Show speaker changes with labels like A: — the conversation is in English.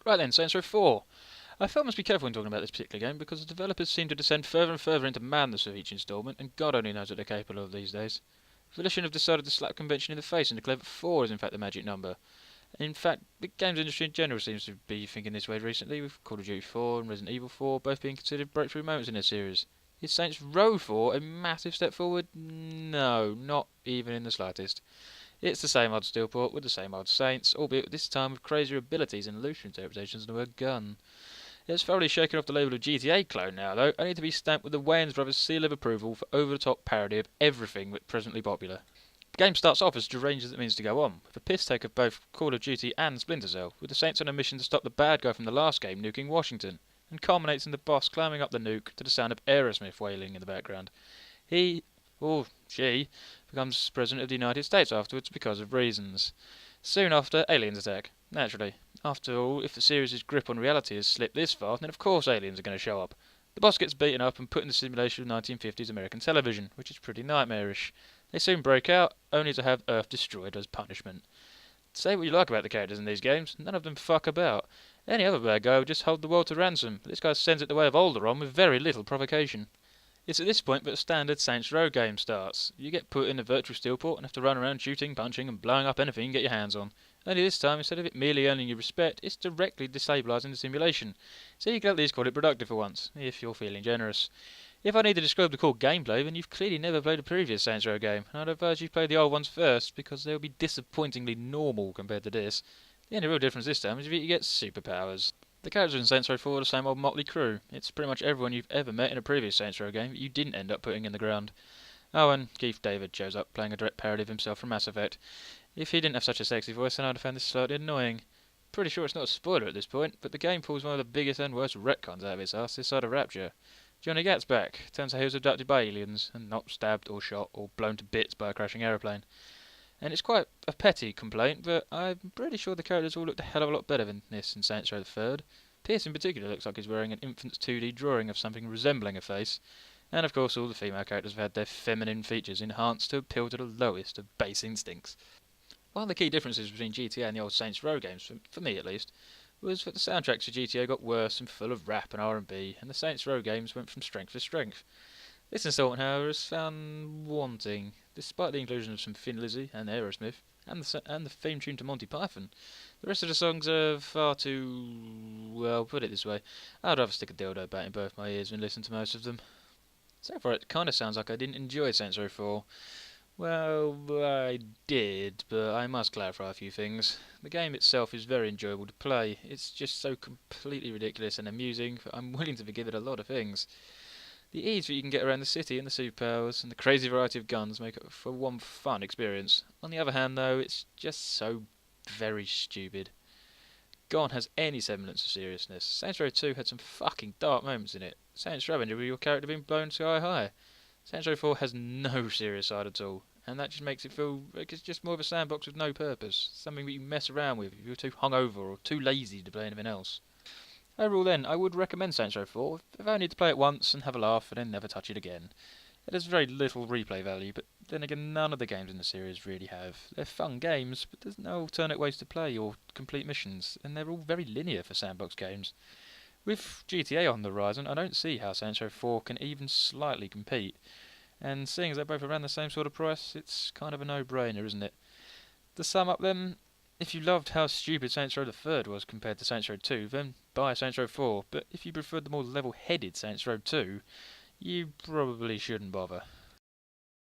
A: Right then, Saints Row 4. I felt I must be careful when talking about this particular game because the developers seem to descend further and further into madness with each instalment, and God only knows what they're capable of these days. Volition have decided to slap convention in the face and declare that 4 is in fact the magic number. In fact, the games industry in general seems to be thinking this way recently, with Call of Duty 4 and Resident Evil 4 both being considered breakthrough moments in their series. Is Saints Row 4 a massive step forward? No, not even in the slightest. It's the same old Steelport with the same old Saints, albeit this time with crazier abilities and looser interpretations of the word gun. It's thoroughly shaken off the label of GTA clone now, though, only to be stamped with the Wayans brothers' seal of approval for over-the-top parody of everything that's presently popular. The game starts off as deranged as it means to go on, with a piss take of both Call of Duty and Splinter Cell, with the Saints on a mission to stop the bad guy from the last game nuking Washington, and culminates in the boss climbing up the nuke to the sound of Aerosmith wailing in the background. He, or she, becomes President of the United States afterwards because of reasons. Soon after, aliens attack. Naturally. After all, if the series' grip on reality has slipped this far, then of course aliens are going to show up. The boss gets beaten up and put in the simulation of 1950s American television, which is pretty nightmarish. They soon break out, only to have Earth destroyed as punishment. Say what you like about the characters in these games, none of them fuck about. Any other bad guy would just hold the world to ransom, but this guy sends it the way of Alderaan with very little provocation. It's at this point that a standard Saints Row game starts. You get put in a virtual steelport and have to run around shooting, punching and blowing up anything you can get your hands on. Only this time, instead of it merely earning you respect, it's directly destabilising the simulation. So you can at least call it productive for once, if you're feeling generous. If I need to describe the core gameplay, then you've clearly never played a previous Saints Row game, and I'd advise you play the old ones first, because they'll be disappointingly normal compared to this. The only real difference this time is that you get superpowers. The characters in Saints Row 4 are the same old motley crew. It's pretty much everyone you've ever met in a previous Saints Row game that you didn't end up putting in the ground. Oh, and Keith David shows up, playing a direct parody of himself from Mass Effect. If he didn't have such a sexy voice, then I'd have found this slightly annoying. Pretty sure it's not a spoiler at this point, but the game pulls one of the biggest and worst retcons out of its ass this side of Rapture. Johnny Gat's back. Turns out he was abducted by aliens, and not stabbed or shot or blown to bits by a crashing aeroplane. And it's quite a petty complaint, but I'm pretty sure the characters all looked a hell of a lot better than this in Saints Row the 3rd. Pierce in particular looks like he's wearing an infant's 2D drawing of something resembling a face, and of course all the female characters have had their feminine features enhanced to appeal to the lowest of base instincts. One of the key differences between GTA and the old Saints Row games, for me at least, was that the soundtracks for GTA got worse and full of rap and R&B, and the Saints Row games went from strength to strength. This installment, however, is found wanting, despite the inclusion of some Thin Lizzy and Aerosmith, and the theme tune to Monty Python. The rest of the songs are far too, well, put it this way, I'd rather stick a dildo bat in both my ears than listen to most of them. So far it kind of sounds like I didn't enjoy Saints Row 4. Well, I did, but I must clarify a few things. The game itself is very enjoyable to play. It's just so completely ridiculous and amusing that I'm willing to forgive it a lot of things. The ease that you can get around the city and the superpowers and the crazy variety of guns make it for one fun experience. On the other hand, though, it's just so very stupid. Gone has any semblance of seriousness. Saints Row 2 had some fucking dark moments in it. Saints Row ended with your character being blown sky high. Saints Row 4 has no serious side at all, and that just makes it feel like it's just more of a sandbox with no purpose, something that you mess around with if you're too hungover or too lazy to play anything else. Overall then, I would recommend Saints Row 4, if only to play it once and have a laugh and then never touch it again. It has very little replay value, but then again none of the games in the series really have. They're fun games, but there's no alternate ways to play or complete missions, and they're all very linear for sandbox games. With GTA on the horizon, I don't see how Saints Row 4 can even slightly compete, and seeing as they're both around the same sort of price, it's kind of a no-brainer, isn't it? To sum up then, if you loved how stupid Saints Row the 3rd was compared to Saints Row 2, then buy Saints Row 4, but if you preferred the more level-headed Saints Row 2, you probably shouldn't bother.